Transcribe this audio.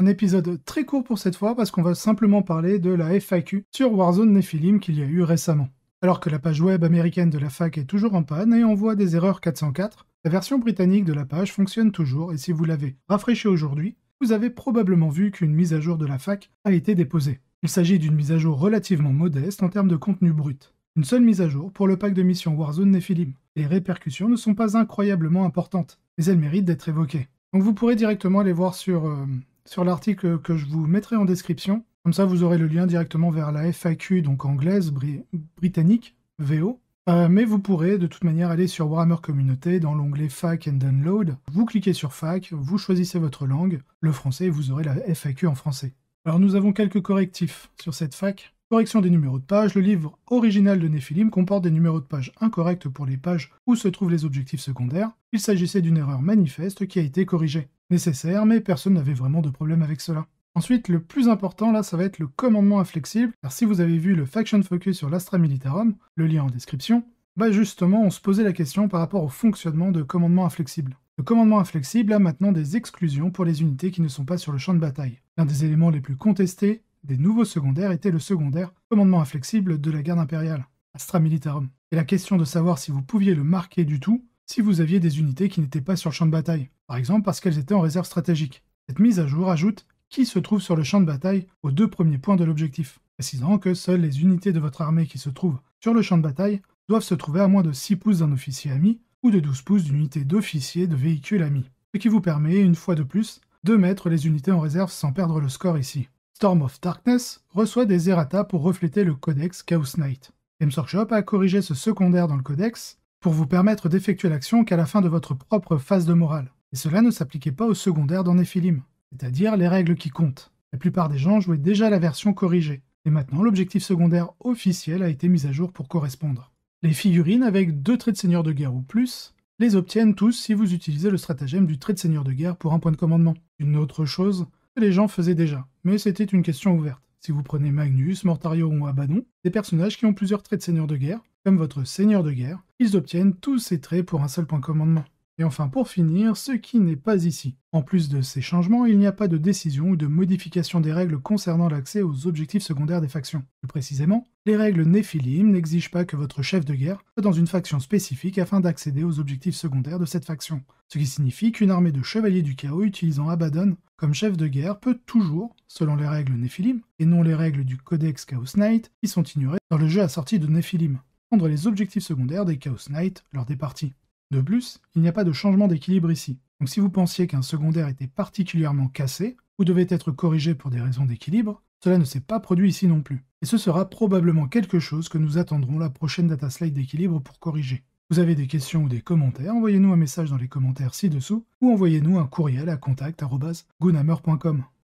Un épisode très court pour cette fois parce qu'on va simplement parler de la FAQ sur Warzone Nephilim qu'il y a eu récemment. Alors que la page web américaine de la fac est toujours en panne et envoie des erreurs 404, la version britannique de la page fonctionne toujours et si vous l'avez rafraîchi aujourd'hui, vous avez probablement vu qu'une mise à jour de la fac a été déposée. Il s'agit d'une mise à jour relativement modeste en termes de contenu brut. Une seule mise à jour pour le pack de mission Warzone Nephilim. Les répercussions ne sont pas incroyablement importantes, mais elles méritent d'être évoquées. Donc vous pourrez directement aller voir sur l'article que je vous mettrai en description. Comme ça, vous aurez le lien directement vers la FAQ, donc anglaise, britannique, VO. Mais vous pourrez de toute manière aller sur Warhammer Communauté dans l'onglet FAQ and Download. Vous cliquez sur FAQ, vous choisissez votre langue, le français, et vous aurez la FAQ en français. Alors nous avons quelques correctifs sur cette FAQ. Correction des numéros de page, le livre original de Nephilim comporte des numéros de page incorrects pour les pages où se trouvent les objectifs secondaires. Il s'agissait d'une erreur manifeste qui a été corrigée. Nécessaire, mais personne n'avait vraiment de problème avec cela. Ensuite, le plus important là, ça va être le commandement inflexible, car si vous avez vu le Faction Focus sur l'Astra Militarum, le lien en description, bah justement on se posait la question par rapport au fonctionnement de commandement inflexible. Le commandement inflexible a maintenant des exclusions pour les unités qui ne sont pas sur le champ de bataille. L'un des éléments les plus contestés des nouveaux secondaires était le secondaire commandement inflexible de la garde impériale, Astra Militarum. Et la question de savoir si vous pouviez le marquer du tout si vous aviez des unités qui n'étaient pas sur le champ de bataille, par exemple parce qu'elles étaient en réserve stratégique. Cette mise à jour ajoute qui se trouve sur le champ de bataille aux 2 premiers points de l'objectif, précisant que seules les unités de votre armée qui se trouvent sur le champ de bataille doivent se trouver à moins de 6 pouces d'un officier ami ou de 12 pouces d'une unité d'officier de véhicule ami, ce qui vous permet, une fois de plus, de mettre les unités en réserve sans perdre le score ici. Storm of Darkness reçoit des errata pour refléter le codex Chaos Knight. Games Workshop a corrigé ce secondaire dans le codex pour vous permettre d'effectuer l'action qu'à la fin de votre propre phase de morale. Et cela ne s'appliquait pas au secondaire dans Nephilim, c'est-à-dire les règles qui comptent. La plupart des gens jouaient déjà la version corrigée, et maintenant l'objectif secondaire officiel a été mis à jour pour correspondre. Les figurines avec 2 traits de seigneur de guerre ou plus les obtiennent tous si vous utilisez le stratagème du trait de seigneur de guerre pour un point de commandement. Une autre chose que les gens faisaient déjà, mais c'était une question ouverte. Si vous prenez Magnus, Mortario ou Abaddon, des personnages qui ont plusieurs traits de seigneur de guerre, comme votre seigneur de guerre, ils obtiennent tous ces traits pour un seul point de commandement. Et enfin pour finir, ce qui n'est pas ici. En plus de ces changements, il n'y a pas de décision ou de modification des règles concernant l'accès aux objectifs secondaires des factions. Plus précisément, les règles Nephilim n'exigent pas que votre chef de guerre soit dans une faction spécifique afin d'accéder aux objectifs secondaires de cette faction. Ce qui signifie qu'une armée de chevaliers du chaos utilisant Abaddon comme chef de guerre peut toujours, selon les règles Nephilim, et non les règles du Codex Chaos Knight, qui sont ignorées dans le jeu assorti de Nephilim, prendre les objectifs secondaires des Chaos Knight lors des parties. De plus, il n'y a pas de changement d'équilibre ici. Donc si vous pensiez qu'un secondaire était particulièrement cassé, ou devait être corrigé pour des raisons d'équilibre, cela ne s'est pas produit ici non plus. Et ce sera probablement quelque chose que nous attendrons la prochaine dataslate d'équilibre pour corriger. Vous avez des questions ou des commentaires, envoyez-nous un message dans les commentaires ci-dessous, ou envoyez-nous un courriel à contact@gunhammer.com.